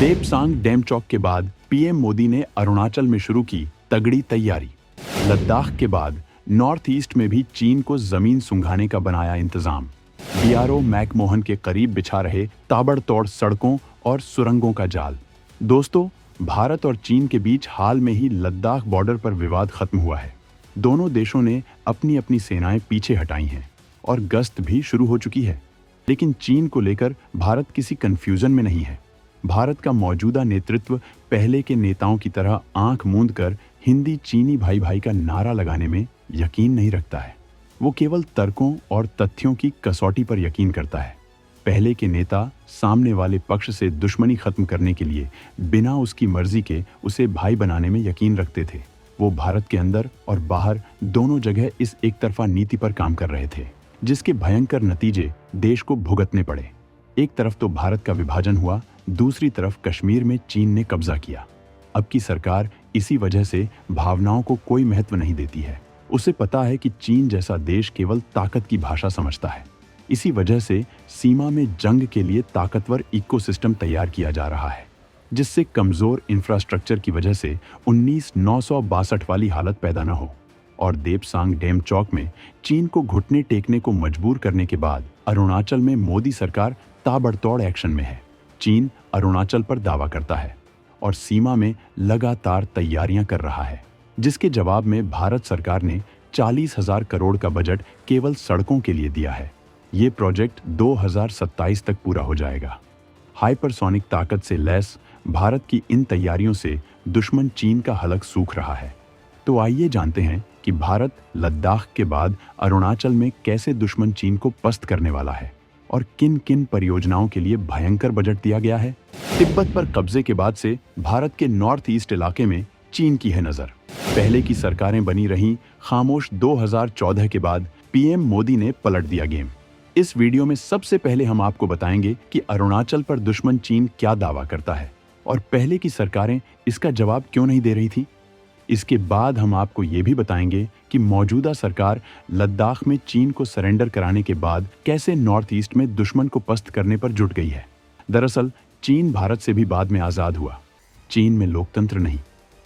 देपसांग डेमचौक के बाद पीएम मोदी ने अरुणाचल में शुरू की तगड़ी तैयारी। लद्दाख के बाद नॉर्थ ईस्ट में भी चीन को जमीन सुंघाने का बनाया इंतजाम। बीआरओ मैकमोहन के करीब बिछा रहे ताबड़तोड़ सड़कों और सुरंगों का जाल। दोस्तों, भारत और चीन के बीच हाल में ही लद्दाख बॉर्डर पर विवाद खत्म हुआ है। दोनों देशों ने अपनी अपनी सेनाएं पीछे हटाई हैं और गश्त भी शुरू हो चुकी है। लेकिन चीन को लेकर भारत किसी कंफ्यूजन में नहीं है। भारत का मौजूदा नेतृत्व पहले के नेताओं की तरह आंख मूंद कर हिंदी चीनी भाई भाई का नारा लगाने में यकीन नहीं रखता है। वो केवल तर्कों और तथ्यों की कसौटी पर यकीन करता है। पहले के नेता सामने वाले पक्ष से दुश्मनी खत्म करने के लिए बिना उसकी मर्जी के उसे भाई बनाने में यकीन रखते थे। वो भारत के अंदर और बाहर दोनों जगह इस एक तरफा नीति पर काम कर रहे थे, जिसके भयंकर नतीजे देश को भुगतने पड़े। एक तरफ तो भारत का विभाजन हुआ, दूसरी तरफ कश्मीर में चीन ने कब्जा किया। अब की सरकार इसी वजह से भावनाओं को कोई महत्व नहीं देती है। उसे पता है कि चीन जैसा देश केवल ताकत की भाषा समझता है। इसी वजह से सीमा में जंग के लिए ताकतवर इकोसिस्टम तैयार किया जा रहा है, जिससे कमजोर इंफ्रास्ट्रक्चर की वजह से 19,962 वाली हालत पैदा न हो। और देपसांग डेमचौक में चीन को घुटने टेकने को मजबूर करने के बाद अरुणाचल में मोदी सरकार ताबड़तोड़ एक्शन में है। चीन अरुणाचल पर दावा करता है और सीमा में लगातार तैयारियां कर रहा है, जिसके जवाब में भारत सरकार ने 40,000 करोड़ का बजट केवल सड़कों के लिए दिया है। ये प्रोजेक्ट 2027 तक पूरा हो जाएगा। हाइपरसोनिक ताकत से लैस भारत की इन तैयारियों से दुश्मन चीन का हलक सूख रहा है। तो आइए जानते हैं कि भारत लद्दाख के बाद अरुणाचल में कैसे दुश्मन चीन को पस्त करने वाला है और किन किन परियोजनाओं के लिए भयंकर बजट दिया गया है। तिब्बत पर कब्जे के बाद से भारत के नॉर्थ ईस्ट इलाके में चीन की है नजर। पहले की सरकारें बनी रहीं खामोश। 2014 के बाद पीएम मोदी ने पलट दिया गेम। इस वीडियो में सबसे पहले हम आपको बताएंगे कि अरुणाचल पर दुश्मन चीन क्या दावा करता है और पहले की सरकारें इसका जवाब क्यों नहीं दे रही थी। इसके बाद हम आपको ये भी बताएंगे कि मौजूदा सरकार लद्दाख में चीन को सरेंडर कराने के बाद कैसे नॉर्थ ईस्ट में दुश्मन को पस्त करने पर जुट गई है। दरअसल चीन भारत से भी बाद में आजाद हुआ। चीन में लोकतंत्र नहीं,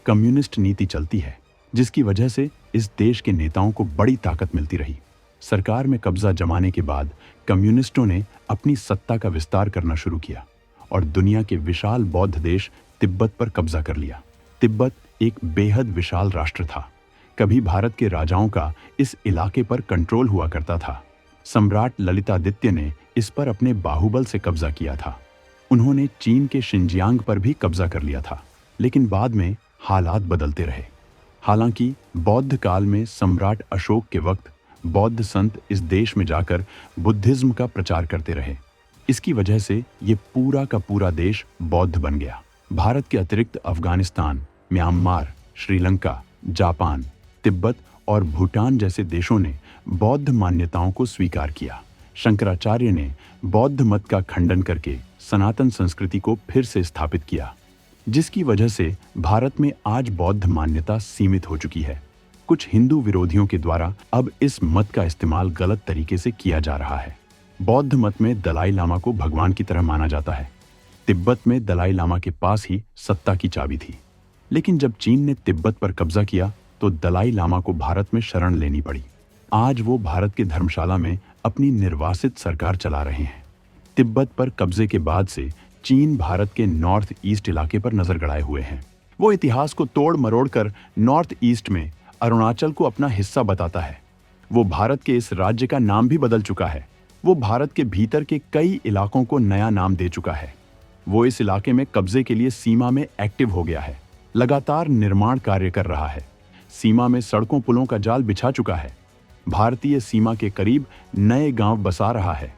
कम्युनिस्ट नीति चलती है, जिसकी वजह से इस देश के नेताओं को बड़ी ताकत मिलती रही। सरकार में कब्जा जमाने के बाद कम्युनिस्टों ने अपनी सत्ता का विस्तार करना शुरू किया और दुनिया के विशाल बौद्ध देश तिब्बत पर कब्जा कर लिया। तिब्बत एक बेहद विशाल राष्ट्र था। कभी भारत के राजाओं का इस इलाके पर कंट्रोल हुआ करता था। सम्राट ललितादित्य ने इस पर अपने बाहुबल से कब्जा किया था। उन्होंने चीन के शिनजियांग पर भी कब्जा कर लिया था, लेकिन बाद में हालात बदलते रहे। हालांकि बौद्ध काल में सम्राट अशोक के वक्त बौद्ध संत इस देश में जाकर बुद्धिज्म का प्रचार करते रहे। इसकी वजह से ये पूरा का पूरा देश बौद्ध बन गया। भारत के अतिरिक्त अफगानिस्तान, म्यांमार, श्रीलंका, जापान, तिब्बत और भूटान जैसे देशों ने बौद्ध मान्यताओं को स्वीकार किया। शंकराचार्य ने बौद्ध मत का खंडन करके सनातन संस्कृति को फिर से स्थापित किया, जिसकी वजह से भारत में आज बौद्ध मान्यता सीमित हो चुकी है। कुछ हिंदू विरोधियों के द्वारा अब इस मत का इस्तेमाल गलत तरीके से किया जा रहा है। बौद्ध मत में दलाई लामा को भगवान की तरह माना जाता है। तिब्बत में दलाई लामा के पास ही सत्ता की चाबी थी, लेकिन जब चीन ने तिब्बत पर कब्जा किया तो दलाई लामा को भारत में शरण लेनी पड़ी। आज वो भारत के धर्मशाला में अपनी निर्वासित सरकार चला रहे हैं। तिब्बत पर कब्जे के बाद से चीन भारत के नॉर्थ ईस्ट इलाके पर नजर गड़ाए हुए हैं। वो इतिहास को तोड़ मरोड़ कर नॉर्थ ईस्ट में अरुणाचल को अपना हिस्सा बताता है। वो भारत के इस राज्य का नाम भी बदल चुका है। वो भारत के भीतर के कई इलाकों को नया नाम दे चुका है। वो इस इलाके में कब्जे के लिए सीमा में एक्टिव हो गया है। लगातार निर्माण कार्य कर रहा है। सीमा में सड़कों पुलों का जाल बिछा चुका है। भारतीय सीमा के करीब नए गांव बसा रहा है।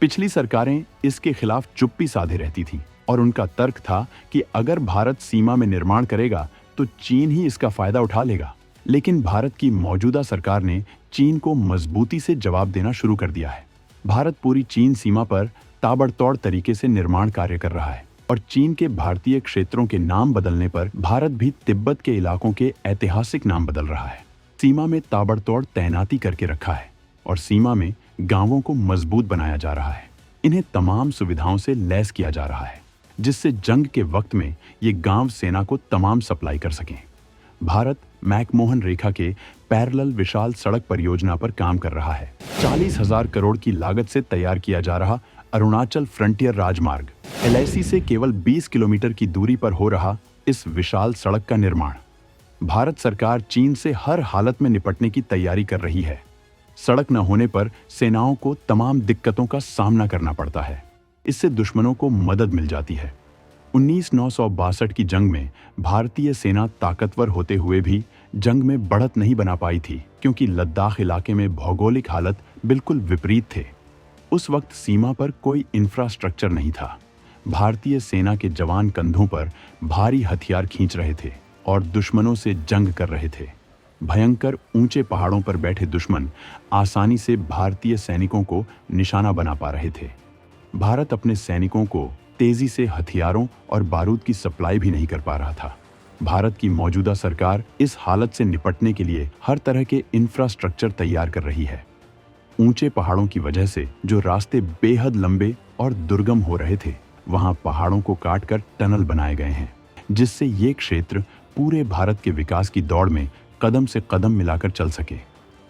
पिछली सरकारें इसके खिलाफ चुप्पी साधे रहती थीं और उनका तर्क था कि अगर भारत सीमा में निर्माण करेगा तो चीन ही इसका फायदा उठा लेगा। लेकिन भारत की मौजूदा सरकार ने चीन को मजबूती से जवाब देना शुरू कर दिया है। भारत पूरी चीन सीमा पर ताबड़तोड़ तरीके से निर्माण कार्य कर रहा है और चीन के भारतीय क्षेत्रों के नाम बदलने पर भारत भी तिब्बत के इलाकों के ऐतिहासिक नाम बदल रहा है। सीमा में ताबड़तोड़ तैनाती करके रखा है और सीमा में गांवों को मजबूत बनाया जा रहा है। इन्हें तमाम सुविधाओं से लैस किया जा रहा है। जिससे जंग के वक्त में ये गांव सेना को तमाम सप्लाई कर सकें। भारत मैकमोहन रेखा के पैरेलल विशाल सड़क परियोजना पर काम कर रहा है। 40,000 करोड़ की लागत से तैयार किया जा रहा अरुणाचल फ्रंटियर राजमार्ग LIC से केवल 20 किलोमीटर की दूरी पर हो रहा इस विशाल सड़क का निर्माण। भारत सरकार चीन से हर हालत में निपटने की तैयारी कर रही है। सड़क न होने पर सेनाओं को तमाम दिक्कतों का सामना करना पड़ता है। इससे दुश्मनों को मदद मिल जाती है। 1962 की जंग में भारतीय सेना ताकतवर होते हुए भी जंग में बढ़त नहीं बना पाई थी, क्योंकि लद्दाख इलाके में भौगोलिक हालत बिल्कुल विपरीत थे। उस वक्त सीमा पर कोई इंफ्रास्ट्रक्चर नहीं था। भारतीय सेना के जवान कंधों पर भारी हथियार खींच रहे थे और दुश्मनों से जंग कर रहे थे। भयंकर ऊंचे पहाड़ों पर बैठे दुश्मन आसानी से भारतीय सैनिकों को निशाना बना पा रहे थे। भारत अपने सैनिकों को तेजी से हथियारों और बारूद की सप्लाई भी नहीं कर पा रहा था। भारत की मौजूदा सरकार इस हालत से निपटने के लिए हर तरह के इंफ्रास्ट्रक्चर तैयार कर रही है। ऊंचे पहाड़ों की वजह से जो रास्ते बेहद लंबे और दुर्गम हो रहे थे, वहां पहाड़ों को काटकर टनल बनाए गए हैं, जिससे ये क्षेत्र पूरे भारत के विकास की दौड़ में कदम से कदम मिलाकर चल सके।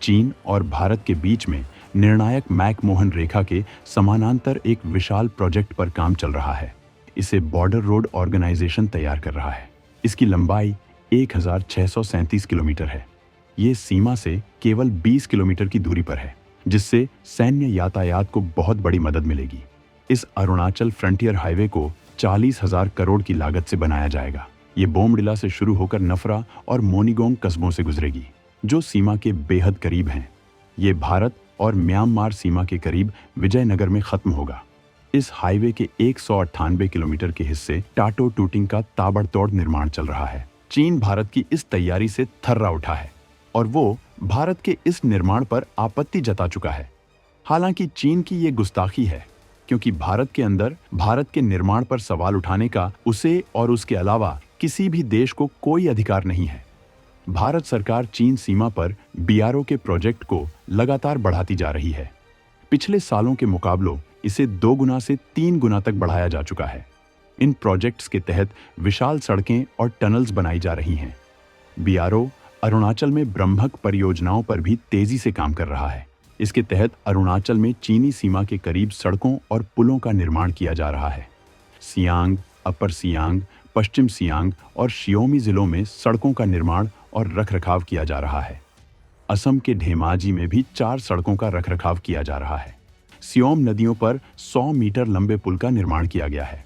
चीन और भारत के बीच में निर्णायक मैकमोहन रेखा के समानांतर एक विशाल प्रोजेक्ट पर काम चल रहा है। इसे बॉर्डर रोड ऑर्गेनाइजेशन तैयार कर रहा है। इसकी लंबाई 1637 किलोमीटर है। ये सीमा से केवल 20 किलोमीटर की दूरी पर है, जिससे सैन्य यातायात को बहुत बड़ी मदद मिलेगी। इस अरुणाचल फ्रंटियर हाईवे को 40,000 करोड़ की लागत से बनाया जाएगा। ये बोमडिला से शुरू होकर नफरा और मोनीगोंग कस्बों से गुजरेगी, जो सीमा के बेहद करीब हैं। ये भारत और म्यांमार सीमा के करीब विजयनगर में खत्म होगा। इस हाईवे के 198 किलोमीटर के हिस्से टाटो टूटिंग का ताबड़तोड़ निर्माण चल रहा है। चीन भारत की इस तैयारी से थर्रा उठा है और वो भारत के इस निर्माण पर आपत्ति जता चुका है। हालांकि चीन की ये गुस्ताखी है, क्योंकि भारत के अंदर भारत के निर्माण पर सवाल उठाने का उसे और उसके अलावा किसी भी देश को कोई अधिकार नहीं है। भारत सरकार चीन सीमा पर BRO के प्रोजेक्ट को लगातार बढ़ाती जा रही है। पिछले सालों के मुकाबलों इसे 2 गुना से 3 गुना तक बढ़ाया जा चुका है। इन प्रोजेक्ट्स के तहत विशाल सड़कें और टनल्स बनाई जा रही हैं। BRO अरुणाचल में ब्रह्मक परियोजनाओं पर भी तेजी से काम कर रहा है। इसके तहत अरुणाचल में चीनी सीमा के करीब सड़कों और पुलों का निर्माण किया जा रहा है। सियांग, अपर सियांग, पश्चिम सियांग और शियोमी जिलों में सड़कों का निर्माण और रखरखाव किया जा रहा है। असम के ढेमाजी में भी 4 सड़कों का रखरखाव किया जा रहा है। सियोम नदियों पर 100 मीटर लंबे पुल का निर्माण किया गया है।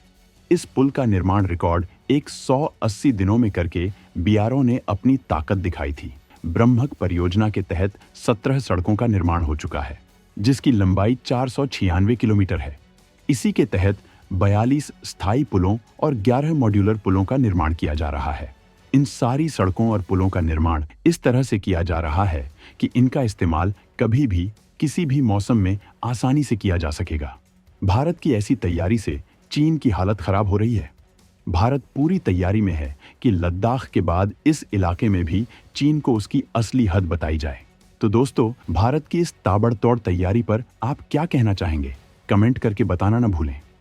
इस पुल का निर्माण रिकॉर्ड 180 दिनों में करके BRO ने अपनी ताकत दिखाई थी। ब्रह्मक परियोजना के तहत 17 सड़कों का निर्माण हो चुका है, जिसकी लंबाई 496 किलोमीटर है। इसी के तहत 42 स्थायी पुलों और 11 मॉड्यूलर पुलों का निर्माण किया जा रहा है। इन सारी सड़कों और पुलों का निर्माण इस तरह से किया जा रहा है कि इनका इस्तेमाल कभी भी किसी भी मौसम में आसानी से किया जा सकेगा। भारत की ऐसी तैयारी से चीन की हालत खराब हो रही है। भारत पूरी तैयारी में है कि लद्दाख के बाद इस इलाके में भी चीन को उसकी असली हद बताई जाए। तो दोस्तों, भारत की इस ताबड़तोड़ तैयारी पर आप क्या कहना चाहेंगे? कमेंट करके बताना न भूलें।